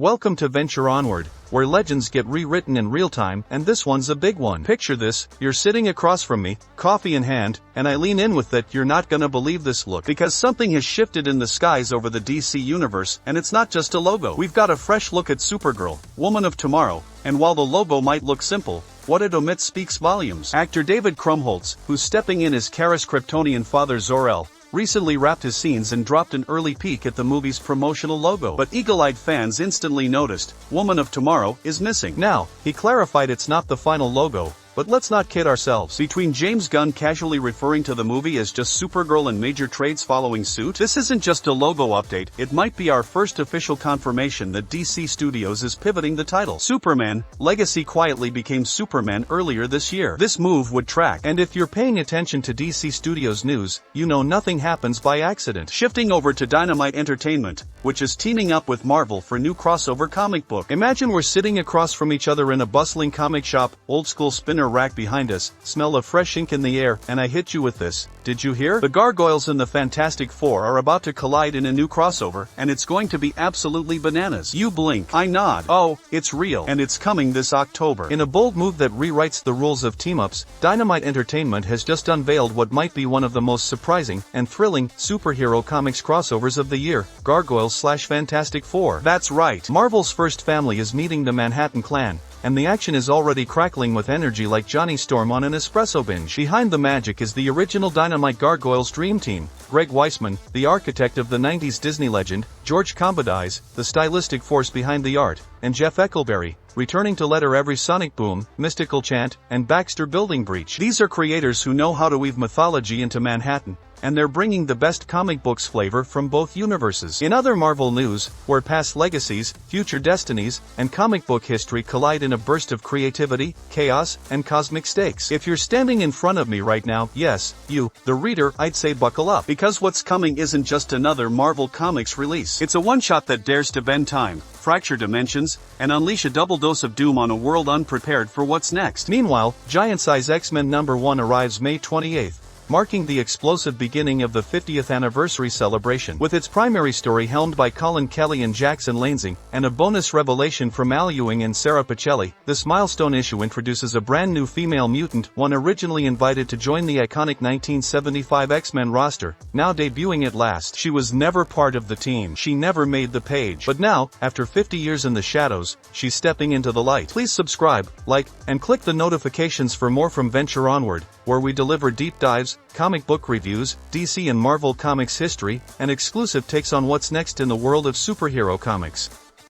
Welcome to Venture Onward, where legends get rewritten in real time, and this one's a big one. Picture this, you're sitting across from me, coffee in hand, and I lean in with that "you're not gonna believe this" look. Because something has shifted in the skies over the DC universe, and it's not just a logo. We've got a fresh look at Supergirl, Woman of Tomorrow, and while the logo might look simple, what it omits speaks volumes. Actor David Krumholtz, who's stepping in as Kara's Kryptonian father Zor-El, recently wrapped his scenes and dropped an early peek at the movie's promotional logo. But eagle-eyed fans instantly noticed, Woman of Tomorrow is missing. Now, he clarified it's not the final logo, but let's not kid ourselves. Between James Gunn casually referring to the movie as just Supergirl and major trades following suit, this isn't just a logo update, it might be our first official confirmation that DC Studios is pivoting the title. Superman Legacy quietly became Superman earlier this year. This move would track, and if you're paying attention to DC Studios news, you know nothing happens by accident. Shifting over to Dynamite Entertainment, which is teaming up with Marvel for new crossover comic book. Imagine we're sitting across from each other in a bustling comic shop, old school spinner rack behind us, smell of fresh ink in the air, and I hit you with this. Did you hear? The Gargoyles and the Fantastic Four are about to collide in a new crossover, and it's going to be absolutely bananas. You blink, I nod. Oh, it's real, and it's coming this October. In a bold move that rewrites the rules of team-ups, Dynamite Entertainment has just unveiled what might be one of the most surprising and thrilling superhero comics crossovers of the year, Gargoyles/Fantastic Four. That's right, Marvel's first family is meeting the Manhattan Clan, and the action is already crackling with energy like Johnny Storm on an espresso binge. Behind the magic is the original Dynamite Gargoyles dream team, Greg Weisman, the architect of the 90s Disney legend, George Combadise, the stylistic force behind the art, and Jeff Eckelberry, returning to letter every sonic boom, mystical chant, and Baxter building breach. These are creators who know how to weave mythology into Manhattan, and they're bringing the best comic books flavor from both universes. In other Marvel news, where past legacies, future destinies, and comic book history collide in a burst of creativity, chaos, and cosmic stakes. If you're standing in front of me right now, yes, you, the reader, I'd say buckle up. Because what's coming isn't just another Marvel Comics release. It's a one-shot that dares to bend time, fracture dimensions, and unleash a double dose of doom on a world unprepared for what's next. Meanwhile, Giant-Size X-Men #1 arrives May 28th. Marking the explosive beginning of the 50th anniversary celebration. With its primary story helmed by Colin Kelly and Jackson Lansing, and a bonus revelation from Al Ewing and Sarah Pacelli, this milestone issue introduces a brand new female mutant, one originally invited to join the iconic 1975 X-Men roster, now debuting at last. She was never part of the team. She never made the page. But now, after 50 years in the shadows, she's stepping into the light. Please subscribe, like, and click the notifications for more from Venture Onward, where we deliver deep dives, comic book reviews, DC and Marvel Comics history, and exclusive takes on what's next in the world of superhero comics.